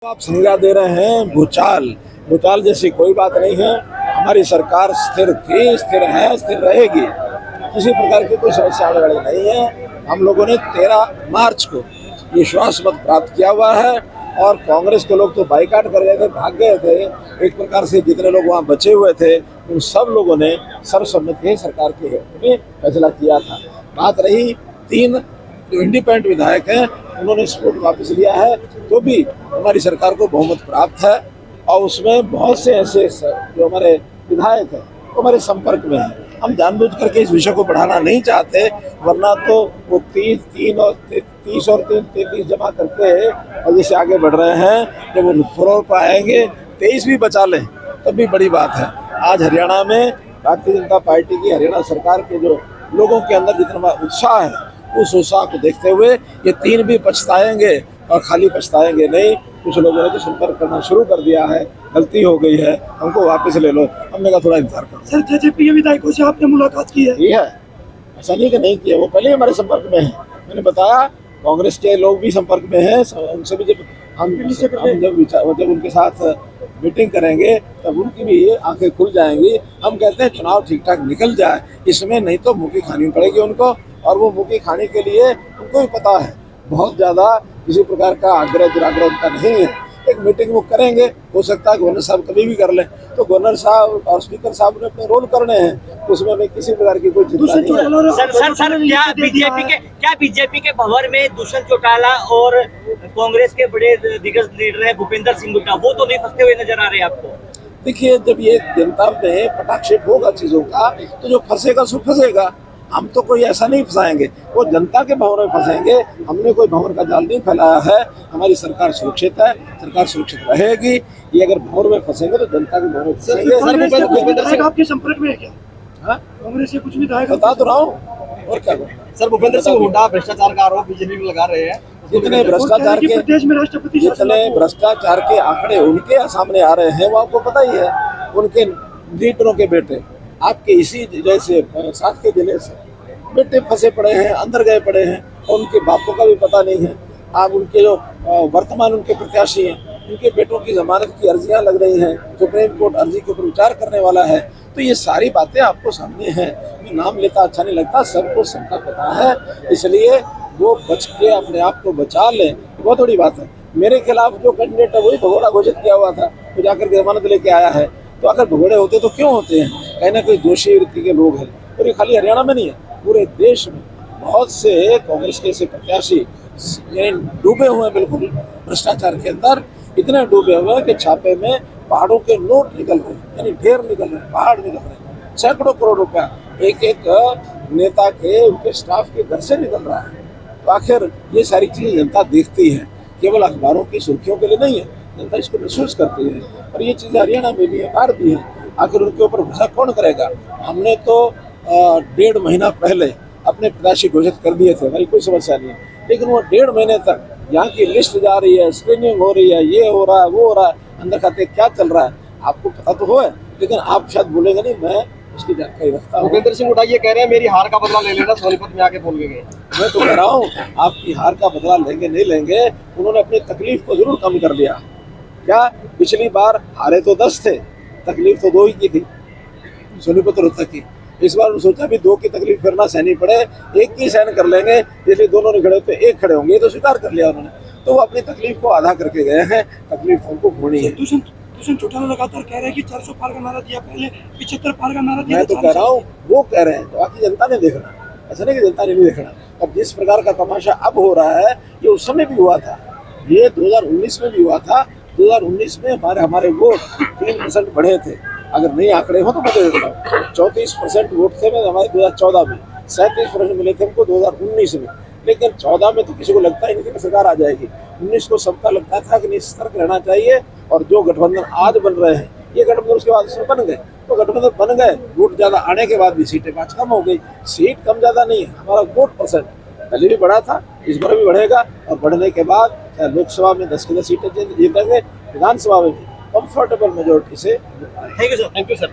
आप संज्ञा दे रहे हैं भूचाल। भूचाल जैसी कोई बात नहीं है। हमारी सरकार स्थिर थी, स्थिर है, स्थिर रहेगी। किसी प्रकार की कोई समस्या आने वाली नहीं है। हम लोगों ने 13 मार्च को ये विश्वास मत प्राप्त किया हुआ है और कांग्रेस के लोग तो बाइकाट कर गए थे, भाग गए थे। एक प्रकार से जितने लोग वहाँ बचे हुए थे उन सब लोगों ने सर्वसम्मति सरकार के हित में फैसला किया था। बात रही 3 जो इंडिपेंडेंट विधायक हैं उन्होंने सपोर्ट वापस लिया है, तो भी हमारी सरकार को बहुमत प्राप्त है और उसमें बहुत से ऐसे जो हमारे विधायक हैं वो हमारे संपर्क में हैं। हम जानबूझ करके इस विषय को बढ़ाना नहीं चाहते, वरना तो वो 30 और 33 जमा करके और जैसे आगे बढ़ रहे हैं, जब वो फ्लोर पर आएंगे 23 भी बचा लें तब भी बड़ी बात है। आज हरियाणा में भारतीय जनता पार्टी की हरियाणा सरकार के जो लोगों के अंदर जितना उत्साह है, उस उत्साह को देखते हुए ये 3 भी पछताएंगे और खाली पछताएंगे नहीं। कुछ लोगों ने तो संपर्क करना शुरू कर दिया है, गलती हो गई है, हमको वापस ले लो। हमने कहा थोड़ा इंतजार करो। सर, जेजेपी के विधायकों से आपने मुलाकात की है? ये है, ऐसा नहीं कि नहीं किया, वो पहले हमारे संपर्क में है। मैंने बताया कांग्रेस के लोग भी संपर्क में हैं, उनसे भी जब उनके साथ मीटिंग करेंगे तब उनकी भी आंखें खुल जाएंगी। हम कहते हैं चुनाव ठीक ठाक निकल जाए, इसमें नहीं तो मुँह की खानी पड़ेगी उनको, और वो मुँह की खाने के लिए उनको भी पता है बहुत ज़्यादा किसी प्रकार का आग्रह दुराग्रह उनका नहीं है। एक मीटिंग वो करेंगे, हो सकता है गवर्नर साहब कभी भी कर लें, तो गवर्नर साहब और स्पीकर साहब ने अपने रोल करने हैं, उसमें हमें किसी प्रकार की कोई चिंता नहीं है। सर, क्या बीजेपी के भंवर में दुष्यंत चौटाला और कांग्रेस के बड़े दिग्गज लीडर हैं भूपेंद्र सिंह हुड्डा, वो तो नहीं फंसते हुए नजर आ रहे आपको? देखिए, जब ये जनता में पटाक्षेप होगा चीजों का, तो जो फंसेगा सो फंसेगा। हम तो कोई ऐसा नहीं फंसाएंगे, वो जनता के भंवर में फंसेंगे। हमने कोई भंवर का जाल नहीं फैलाया है। हमारी सरकार सुरक्षित है, सरकार सुरक्षित रहेगी। ये अगर भंवर में फंसेंगे तो जनता के भंवर में फंसेंगे। आपके संपर्क में है क्या? कांग्रेस से कुछ विधायक? बता तो रहा हूँ, और क्या बोलना। सर, भूपेंद्र सिंह हुड्डा भ्रष्टाचार का आरोप बीजेपी में लगा रहे हैं। जितने भ्रष्टाचार के आंकड़े उनके सामने आ रहे हैं वो आपको पता ही है। उनके लीडरों के बेटे आपके इसी जैसे साथ के जिले से बेटे फंसे पड़े हैं, अंदर गए पड़े हैं, और उनके बापों का भी पता नहीं है। आप उनके जो वर्तमान उनके प्रत्याशी हैं, उनके बेटों की जमानत की अर्जियां लग रही हैं, सुप्रीम कोर्ट अर्जी के ऊपर विचार करने वाला है। तो ये सारी बातें आपको सामने हैं। मैं नाम लेता अच्छा नहीं लगता, सबको सबका पता है, इसलिए वो बच के अपने आप को बचा लें, बहुत बड़ी बात है। मेरे खिलाफ जो कैंडिडेट है वही भगोड़ा घोषित किया हुआ था, वो जाकर के जमानत लेके आया है। तो अगर भगोड़े होते तो क्यों होते हैं? कहीं ना कोई दोषी वृत्ति के लोग हैं, और ये खाली हरियाणा में नहीं है, पूरे देश में बहुत से कांग्रेस के ऐसे प्रत्याशी यानी डूबे हुए हैं बिल्कुल भ्रष्टाचार के अंदर। इतने डूबे हुए हैं कि छापे में पहाड़ों के नोट निकल रहे हैं, यानी ढेर निकल रहे हैं, पहाड़ निकल रहे हैं। सैकड़ों करोड़ रुपया एक नेता के, उनके स्टाफ के घर से निकल रहा है। तो आखिर ये सारी चीजें जनता देखती है, केवल अखबारों की सुर्खियों के लिए नहीं है, जनता इसको महसूस करती है। और ये चीज़ें हरियाणा में भी है, बाहर भी है। आखिर उनके ऊपर भरोसा कौन करेगा? हमने तो 1.5 महीना पहले अपने प्रत्याशी घोषित कर दिए थे, हमारी कोई समस्या नहीं है। लेकिन वो 1.5 महीने तक यहाँ की लिस्ट जा रही है, स्क्रीनिंग हो रही है, ये हो रहा है, वो हो रहा है, अंदर खाते क्या चल रहा है आपको पता तो हो, लेकिन आप शायद बोलेंगे नहीं, मैं उसकी जानकारी रखता हूँ। भूपेंद्र सिंह हुड्डा ये कह रहे हैं मेरी हार का बदला ले लेना, सोनीपत में आके बोल के गए। मैं तो कह रहा हूँ आपकी हार का बदला लेंगे नहीं लेंगे, उन्होंने अपनी तकलीफ को जरूर कम कर दिया। क्या पिछली बार हारे तो 10 थे, तकलीफ तो 2 ही की थी, सोनीपत रोहतक की। इस बार सोचा भी 2 की तकलीफ फिर ना सहनी पड़े, 1 की सहन कर लेंगे। इसलिए दोनों नहीं खड़े होते, 1 खड़े होंगे, ये तो स्वीकार कर लिया उन्होंने। तो वो अपनी तकलीफ को आधा करके गए हैं, तकलीफ उनको होनी है। दुष्यंत चौटाला लगातार कह रहे हैं कि 400 पार का नारा दिया, पहले 75 पार का नारा दिया। मैं तो कह रहा हूँ वो कह रहे हैं, तो बाकी जनता ने देखना, ऐसा नहीं कि जनता ने नहीं देखना। अब जिस प्रकार का तमाशा अब हो रहा है, ये उस समय भी हुआ था, ये 2019 में भी हुआ था। 2019 में हमारे वोट 3% बढ़े थे। अगर नहीं आंकड़े हो तो मैं दे देता हूँ। 34% वोट थे हमारे 2014 में, 37% मिले थे हमको 2019 में। लेकिन 14 में तो किसी को लगता ही नहीं कि सरकार आ जाएगी। 19 को सबका लगता था कि सतर्क रहना चाहिए, और जो गठबंधन आज बन रहे हैं, ये गठबंधन उसके बाद से बन गए, तो गठबंधन बन गए, वोट ज़्यादा आने के बाद भी सीटें 5 कम हो गई। सीट कम ज़्यादा नहीं है, हमारा वोट परसेंट पहले भी बढ़ा था, इस बार भी बढ़ेगा, और बढ़ने के बाद चाहे लोकसभा में 10 की 10 सीटें जीतेंगे, विधानसभा में भी कंफर्टेबल मेजोरिटी से। Thank you sir.